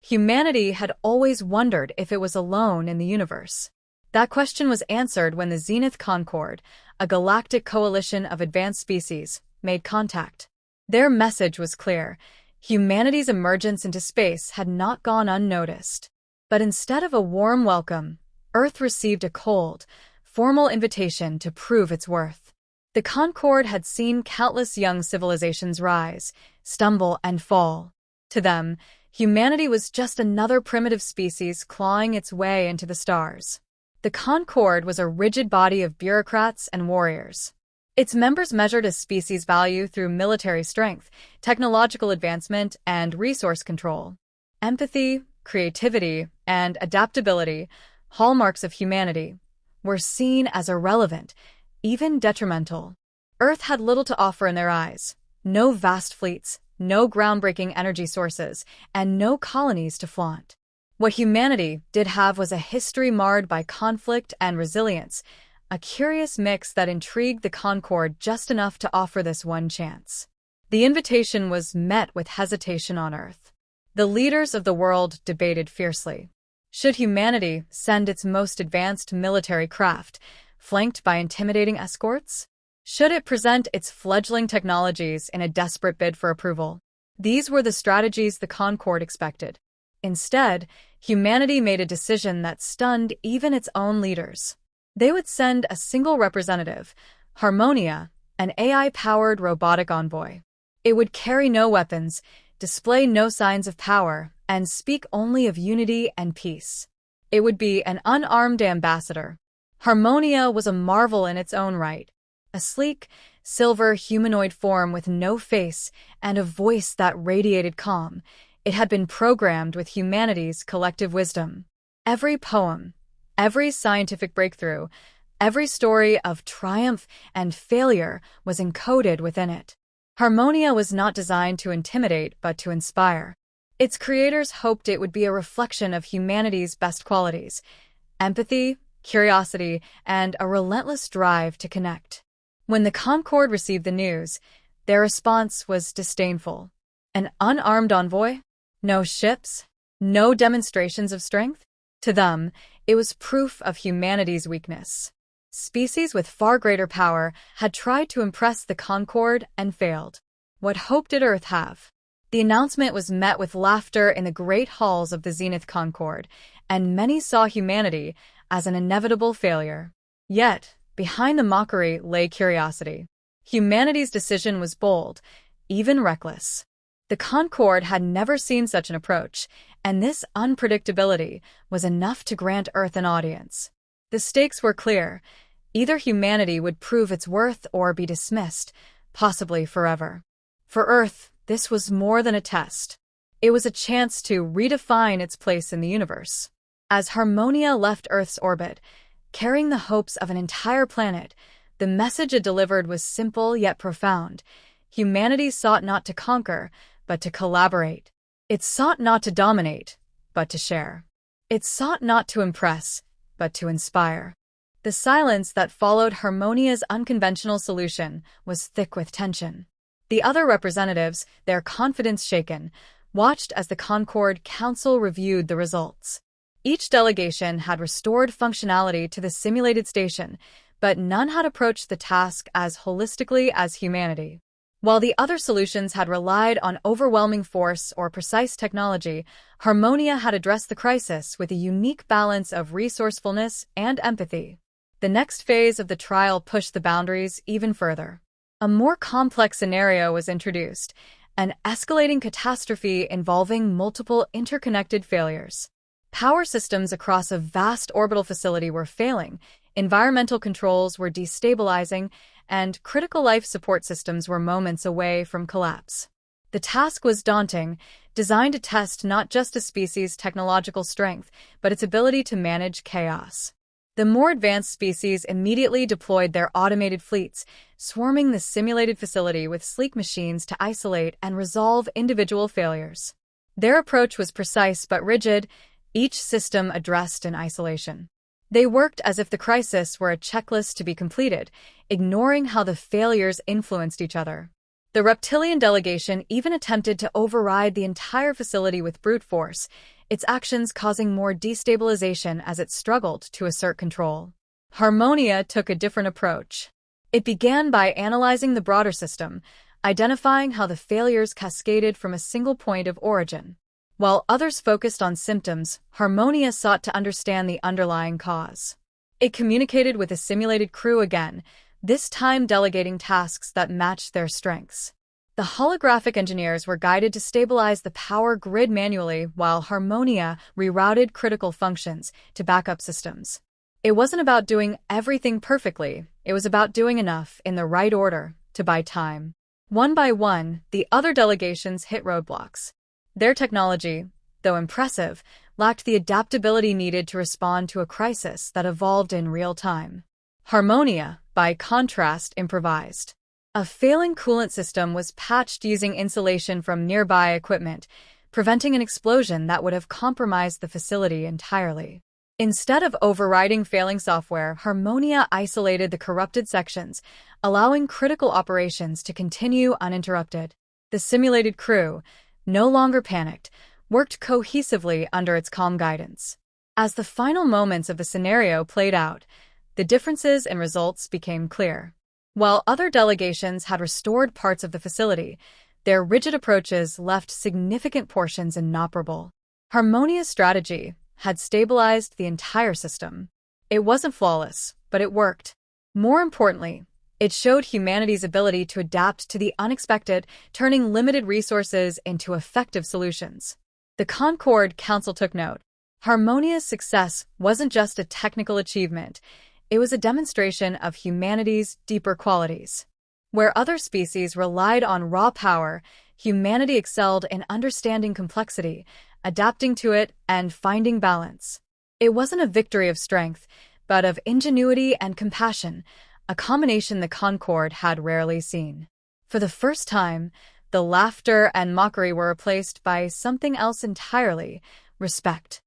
Humanity had always wondered if it was alone in the universe. That question was answered when the Zenith Concord, a galactic coalition of advanced species, made contact. Their message was clear. Humanity's emergence into space had not gone unnoticed. But instead of a warm welcome, Earth received a cold, formal invitation to prove its worth. The Concord had seen countless young civilizations rise, stumble, and fall. To them, humanity was just another primitive species clawing its way into the stars. The Concord was a rigid body of bureaucrats and warriors. Its members measured a species' value through military strength, technological advancement, and resource control. Empathy, creativity, and adaptability, hallmarks of humanity, were seen as irrelevant, even detrimental. Earth had little to offer in their eyes. No vast fleets, no groundbreaking energy sources, and no colonies to flaunt. What humanity did have was a history marred by conflict and resilience, a curious mix that intrigued the Concord just enough to offer this one chance. The invitation was met with hesitation on Earth. The leaders of the world debated fiercely. Should humanity send its most advanced military craft, flanked by intimidating escorts? Should it present its fledgling technologies in a desperate bid for approval? These were the strategies the Concord expected. Instead, humanity made a decision that stunned even its own leaders. They would send a single representative, Harmonia, an AI-powered robotic envoy. It would carry no weapons, display no signs of power, and speak only of unity and peace. It would be an unarmed ambassador. Harmonia was a marvel in its own right. A sleek, silver humanoid form with no face and a voice that radiated calm. It had been programmed with humanity's collective wisdom. Every poem, every scientific breakthrough, every story of triumph and failure was encoded within it. Harmonia was not designed to intimidate but to inspire. Its creators hoped it would be a reflection of humanity's best qualities: empathy, curiosity, and a relentless drive to connect. When the Concord received the news, their response was disdainful. An unarmed envoy? No ships? No demonstrations of strength? To them, it was proof of humanity's weakness. Species with far greater power had tried to impress the Concord and failed. What hope did Earth have? The announcement was met with laughter in the great halls of the Zenith Concord, and many saw humanity as an inevitable failure. Yet, behind the mockery lay curiosity. Humanity's decision was bold, even reckless. The Concord had never seen such an approach, and this unpredictability was enough to grant Earth an audience. The stakes were clear. Either humanity would prove its worth or be dismissed, possibly forever. For Earth, this was more than a test. It was a chance to redefine its place in the universe. As Harmonia left Earth's orbit, carrying the hopes of an entire planet, the message it delivered was simple yet profound. Humanity sought not to conquer, but to collaborate. It sought not to dominate, but to share. It sought not to impress, but to inspire. The silence that followed Harmonia's unconventional solution was thick with tension. The other representatives, their confidence shaken, watched as the Concord Council reviewed the results. Each delegation had restored functionality to the simulated station, but none had approached the task as holistically as humanity. While the other solutions had relied on overwhelming force or precise technology, Harmonia had addressed the crisis with a unique balance of resourcefulness and empathy. The next phase of the trial pushed the boundaries even further. A more complex scenario was introduced, an escalating catastrophe involving multiple interconnected failures. Power systems across a vast orbital facility were failing, environmental controls were destabilizing, and critical life support systems were moments away from collapse. The task was daunting, designed to test not just a species' technological strength, but its ability to manage chaos. The more advanced species immediately deployed their automated fleets, swarming the simulated facility with sleek machines to isolate and resolve individual failures. Their approach was precise but rigid, each system addressed in isolation. They worked as if the crisis were a checklist to be completed, ignoring how the failures influenced each other. The reptilian delegation even attempted to override the entire facility with brute force, its actions causing more destabilization as it struggled to assert control. Harmonia took a different approach. It began by analyzing the broader system, identifying how the failures cascaded from a single point of origin. While others focused on symptoms, Harmonia sought to understand the underlying cause. It communicated with a simulated crew again, this time delegating tasks that matched their strengths. The holographic engineers were guided to stabilize the power grid manually, while Harmonia rerouted critical functions to backup systems. It wasn't about doing everything perfectly, it was about doing enough in the right order to buy time. One by one, the other delegations hit roadblocks. Their technology, though impressive, lacked the adaptability needed to respond to a crisis that evolved in real time. Harmonia, by contrast, improvised. A failing coolant system was patched using insulation from nearby equipment, preventing an explosion that would have compromised the facility entirely. Instead of overriding failing software, Harmonia isolated the corrupted sections, allowing critical operations to continue uninterrupted. The simulated crew, no longer panicked, worked cohesively under its calm guidance. As the final moments of the scenario played out, the differences in results became clear. While other delegations had restored parts of the facility, their rigid approaches left significant portions inoperable. Harmonia's strategy had stabilized the entire system. It wasn't flawless, but it worked. More importantly, it showed humanity's ability to adapt to the unexpected, turning limited resources into effective solutions. The Concord Council took note. Harmonia's success wasn't just a technical achievement, it was a demonstration of humanity's deeper qualities. Where other species relied on raw power, humanity excelled in understanding complexity, adapting to it, and finding balance. It wasn't a victory of strength, but of ingenuity and compassion, a combination the Concord had rarely seen. For the first time, the laughter and mockery were replaced by something else entirely: respect.